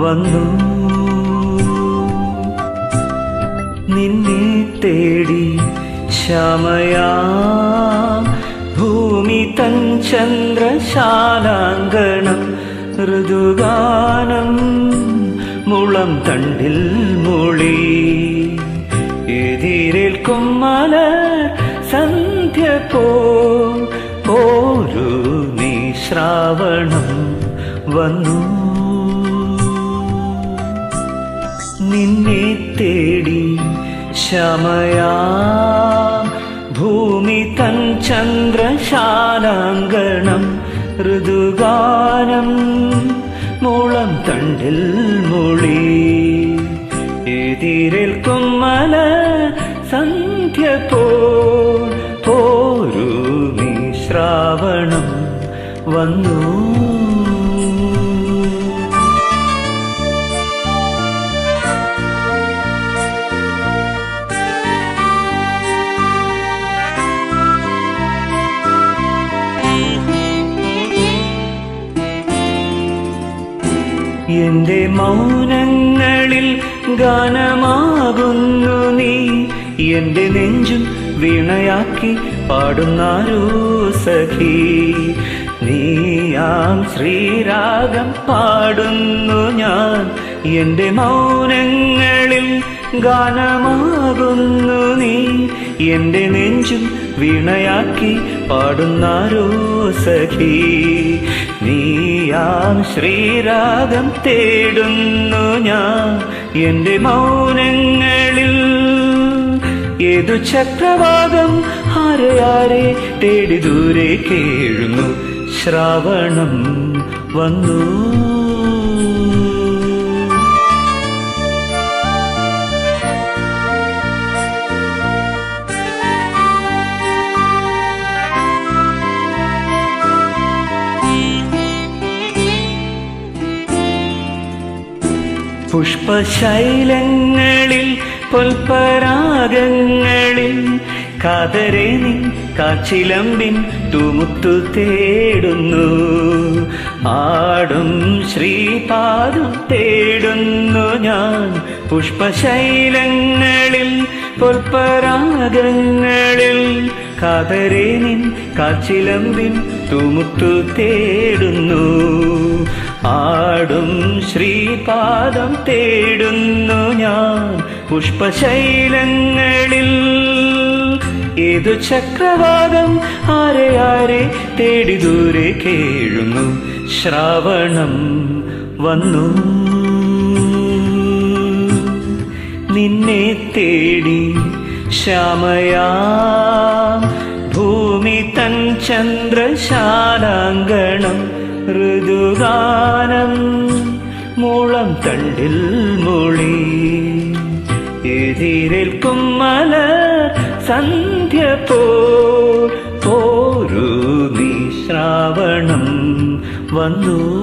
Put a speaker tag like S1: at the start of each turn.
S1: വന്നു. നിന്നെ തേടി ശ്യാമയാ ഭൂമി തൻ ചന്ദ്രശാലാങ്കണം ഋതുഗാനം മുളം തണ്ടിൽ മൂളി. എതിരേൽക്കും മലർ സന്ധ്യ പോരു നീ ശ്രാവണം വന്നു. നിന്നെ തേടി ശ്യാമയാ ഭൂമി തൻ ചന്ദ്രശാലാങ്കണം ഋതുഗാനം മുളം തണ്ടിൽ മൂളി. എതിരേൽക്കും മല സന്ധ്യ പോരു നീ ശ്രാവണം വന്നു. എന്റെ മൗനങ്ങളിൽ ഗാനമാകുന്നു നീ. എന്റെ നെഞ്ചും വീണയാക്കി പാടുന്നാരോ സഖി. നീയാം ശ്രീരാഗം പാടുന്നു ഞാൻ. എന്റെ മൗനങ്ങളിൽ ഗാനമാകുന്നു നീ. എന്റെ നെഞ്ചും വീണയാക്കി പാടുന്നാരോ സഖി. നീയാം ശ്രീരാഗം തേടുന്നു ഞാൻ. എന്റെ മൗനങ്ങളിൽ ഏതു ചക്രവാകം ആരെ തേടി ദൂരെ കേഴുന്നു. ശ്രാവണം വന്നു. പുഷ്പശൈലങ്ങളിൽ പുൽപ്പരാഗങ്ങളിൽ കാതരെ നിൻ കാച്ചിലമ്പിൻ തൂമുത്തു തേടുന്നു. ആടും ശ്രീപാദം തേടുന്നു ഞാൻ. പുഷ്പശൈലങ്ങളിൽ പുൽപ്പരാഗങ്ങളിൽ കാതരെ നിൻ കാച്ചിലമ്പിൻ തൂമുത്തു തേടുന്നു. ആടും ശ്രീപാദം തേടുന്നു ഞാൻ. പുഷ്പശൈലങ്ങളിൽ ഏതു ചക്രവാകം ആരെ തേടി ദൂരെ കേഴുന്നു. ശ്രാവണം വന്നു. നിന്നെ തേടി ശ്യാമയാ ഭൂമി തൻ ചന്ദ്രശാലാങ്കണം ഋതുഗാനം മുളം തണ്ടിൽ മൂളി. എതിരേൽക്കും മലർ സന്ധ്യ പോരു നീ ശ്രാവണം വന്നു.